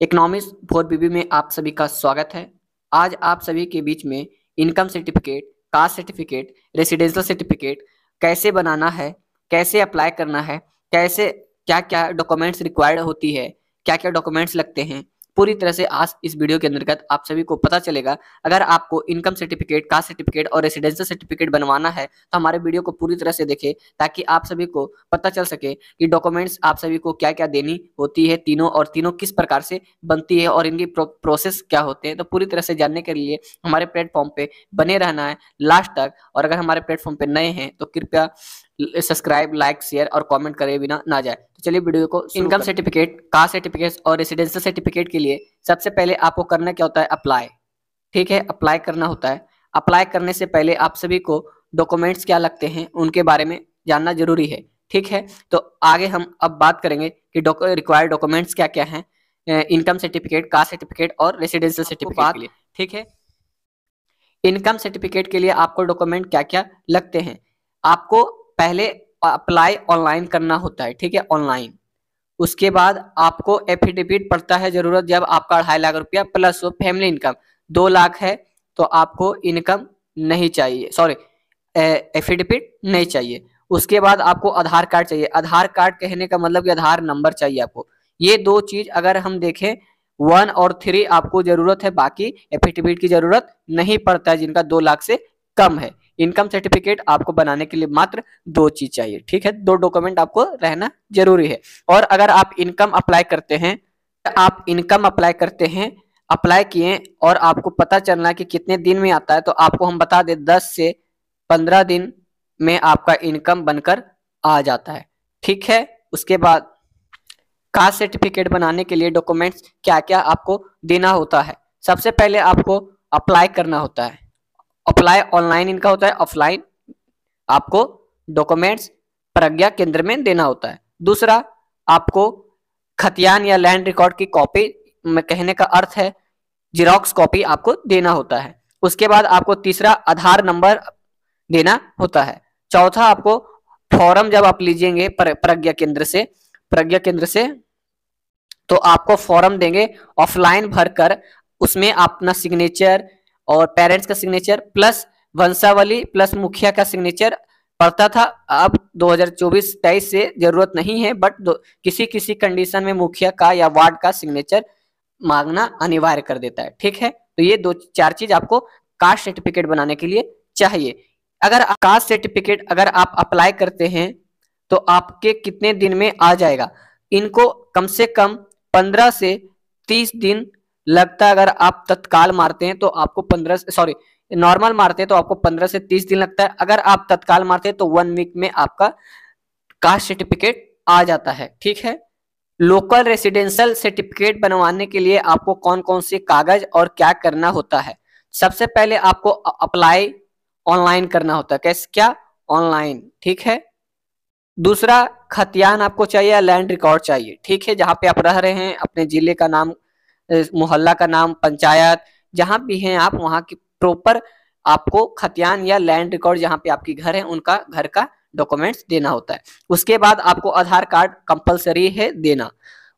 Economics 4BB में आप सभी का स्वागत है। आज आप सभी के बीच में income certificate, caste certificate, residential certificate कैसे बनाना है, कैसे अप्लाई करना है, कैसे क्या क्या डॉक्यूमेंट्स रिक्वायर्ड होती है, क्या क्या डॉक्यूमेंट्स लगते हैं, पूरी तरह से आज इस वीडियो के अंतर्गत आप सभी को पता चलेगा। अगर आपको इनकम सर्टिफिकेट, कास्ट सर्टिफिकेट और रेसिडेंशियल सर्टिफिकेट बनवाना है तो हमारे वीडियो को पूरी तरह से देखें, ताकि आप सभी को पता चल सके कि डॉक्यूमेंट्स आप सभी को क्या क्या देनी होती है तीनों, और तीनों किस प्रकार से बनती है और इनकी प्रोसेस क्या होते हैं। तो पूरी तरह से जानने के लिए हमारे प्लेटफॉर्म पे बने रहना है लास्ट तक। और अगर हमारे प्लेटफॉर्म पे नए हैं तो कृपया सब्सक्राइब, लाइक, शेयर और कमेंट करे बिना ना जाए। तो चलिए वीडियो को। इनकम सर्टिफिकेट, कास्ट सर्टिफिकेट और रेसिडेंशियल सर्टिफिकेट के लिए सबसे पहले आपको करना क्या होता है? अप्लाई। ठीक है, अप्लाई करना होता है। अप्लाई करने से पहले आप सभी को डॉक्यूमेंट्स क्या लगते हैं उनके बारे में जानना जरूरी है। ठीक है, तो आगे हम अब बात करेंगे कि रिक्वायर्ड डॉक्यूमेंट्स क्या क्या हैं इनकम सर्टिफिकेट, कास्ट सर्टिफिकेट और रेसिडेंशियल सर्टिफिकेट के लिए। ठीक है, इनकम सर्टिफिकेट के लिए आपको डॉक्यूमेंट क्या क्या लगते हैं? आपको पहले अप्लाई ऑनलाइन करना होता है। ठीक है, ऑनलाइन। उसके बाद आपको एफिडेविट पड़ता है जरूरत, जब आपका 2.5 लाख रुपया प्लस हो। फैमिली इनकम 2 लाख है तो आपको इनकम नहीं चाहिए, सॉरी एफिडेविट नहीं चाहिए। उसके बाद आपको आधार कार्ड चाहिए। आधार कार्ड कहने का मतलब कि आधार नंबर चाहिए आपको। ये दो चीज अगर हम देखें 1 और 3 आपको जरूरत है, बाकी एफिडेविट की जरूरत नहीं पड़ता है जिनका 2 लाख से कम है। इनकम सर्टिफिकेट आपको बनाने के लिए मात्र 2 चीज चाहिए। ठीक है, 2 डॉक्यूमेंट आपको रहना जरूरी है। और अगर आप इनकम अप्लाई करते हैं, अप्लाई किए और आपको पता चलना कि कितने दिन में आता है, तो आपको हम बता दें 10 से 15 दिन में आपका इनकम बनकर आ जाता है। ठीक है, उसके बाद कास्ट सर्टिफिकेट बनाने के लिए डॉक्यूमेंट्स क्या क्या आपको देना होता है? सबसे पहले आपको अप्लाई करना होता है। अप्लाई ऑनलाइन इनका होता है, ऑफलाइन आपको डॉक्यूमेंट्स प्रज्ञा केंद्र में देना होता है। दूसरा, आपको खतियान या लैंड रिकॉर्ड की कॉपी, कहने का अर्थ है जेरॉक्स कॉपी आपको देना होता है। उसके बाद आपको तीसरा आधार नंबर देना होता है। चौथा, आपको फॉर्म जब आप लीजिएंगे प्रज्ञा केंद्र से तो आपको फॉर्म देंगे ऑफलाइन भरकर। उसमें अपना सिग्नेचर और पेरेंट्स का सिग्नेचर प्लस वंशावली प्लस मुखिया का सिग्नेचर पड़ता था। अब 2024-23 से जरूरत नहीं है, बट किसी किसी कंडीशन में मुखिया का या वार्ड का सिग्नेचर मांगना अनिवार्य कर देता है। ठीक है, तो ये 2-4 चीज आपको कास्ट सर्टिफिकेट बनाने के लिए चाहिए। अगर कास्ट सर्टिफिकेट अगर आप अप्लाई करते हैं तो आपके कितने दिन में आ जाएगा? इनको कम से कम 15 से 30 दिन लगता है। अगर आप तत्काल मारते हैं तो आपको नॉर्मल मारते हैं तो आपको 15 से 30 दिन लगता है। अगर आप तत्काल मारते हैं तो 1 वीक में आपका कास्ट सर्टिफिकेट आ जाता है। ठीक है, लोकल रेसिडेंशियल सर्टिफिकेट बनवाने के लिए आपको कौन कौन से कागज और क्या करना होता है? सबसे पहले आपको अप्लाई ऑनलाइन करना होता है। कैसे? क्या? ऑनलाइन। ठीक है। दूसरा, खतियान आपको चाहिए या लैंड रिकॉर्ड चाहिए। ठीक है, जहां पे आप रह रहे हैं, अपने जिले का नाम, मोहल्ला का नाम, पंचायत, जहां भी हैं आप, वहां की प्रॉपर आपको खतियान या लैंड रिकॉर्ड, जहां पे आपकी घर है उनका घर का डॉक्यूमेंट्स देना होता है। उसके बाद आपको आधार कार्ड कंपलसरी है देना।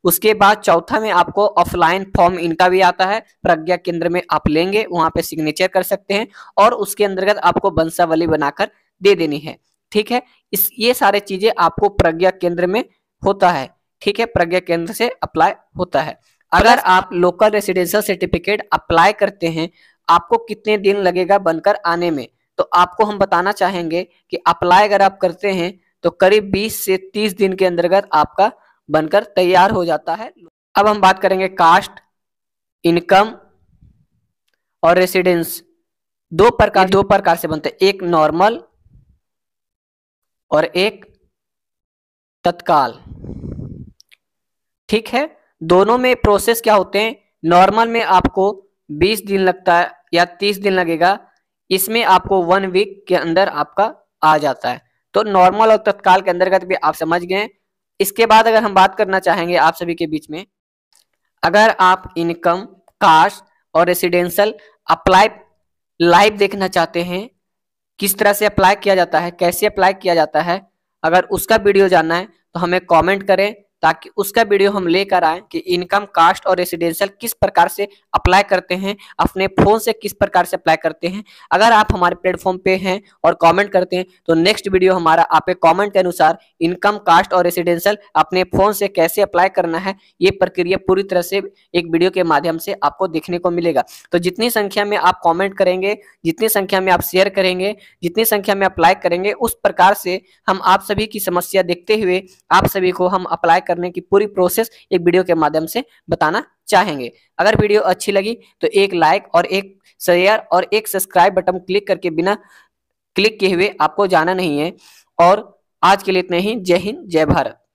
उसके बाद चौथा में आपको ऑफलाइन फॉर्म इनका भी आता है, प्रज्ञा केंद्र में आप लेंगे, वहां पे सिग्नेचर कर सकते हैं और उसके अंतर्गत आपको वंशावली बनाकर दे देनी है। ठीक है, ये सारे चीजें आपको प्रज्ञा केंद्र में होता है। ठीक है, प्रज्ञा केंद्र से अप्लाई होता है। अगर आप लोकल रेसिडेंशियल सर्टिफिकेट अप्लाई करते हैं, आपको कितने दिन लगेगा बनकर आने में? तो आपको हम बताना चाहेंगे कि अप्लाई अगर आप करते हैं तो करीब 20 से 30 दिन के अंतर्गत आपका बनकर तैयार हो जाता है। अब हम बात करेंगे कास्ट, इनकम और रेसिडेंस। दो प्रकार से बनते हैं, एक नॉर्मल और एक तत्काल। ठीक है, दोनों में प्रोसेस क्या होते हैं? नॉर्मल में आपको 20 दिन लगता है या 30 दिन लगेगा, इसमें आपको 1 वीक के अंदर आपका आ जाता है। तो नॉर्मल और तत्काल के अंतर्गत भी आप समझ गए। इसके बाद अगर हम बात करना चाहेंगे आप सभी के बीच में, अगर आप इनकम, कास्ट और रेसिडेंशियल अप्लाई लाइव देखना चाहते हैं, किस तरह से अप्लाई किया जाता है, कैसे अप्लाई किया जाता है, अगर उसका वीडियो जानना है तो हमें कमेंट करें, ताकि उसका वीडियो हम लेकर आए कि इनकम, कास्ट और रेसिडेंशियल किस प्रकार से अप्लाई करते हैं, अपने फोन से किस प्रकार से अप्लाई करते हैं। अगर आप हमारे प्लेटफॉर्म पे हैं और कमेंट करते हैं तो नेक्स्ट वीडियो हमारा आपके कमेंट के अनुसार इनकम, कास्ट और रेसिडेंशियल अपने फोन से कैसे अप्लाई करना है, ये प्रक्रिया पूरी तरह से एक वीडियो के माध्यम से आपको देखने को मिलेगा। तो जितनी संख्या में आप कमेंट करेंगे, जितनी संख्या में आप शेयर करेंगे, जितनी संख्या में आप लाइक करेंगे, उस प्रकार से हम आप सभी की समस्या देखते हुए आप सभी को हम अप्लाई करने की पूरी प्रोसेस एक वीडियो के माध्यम से बताना चाहेंगे। अगर वीडियो अच्छी लगी तो एक लाइक और एक शेयर और एक सब्सक्राइब बटन क्लिक करके बिना क्लिक किए हुए आपको जाना नहीं है। और आज के लिए इतना ही। जय हिंद, जय भारत।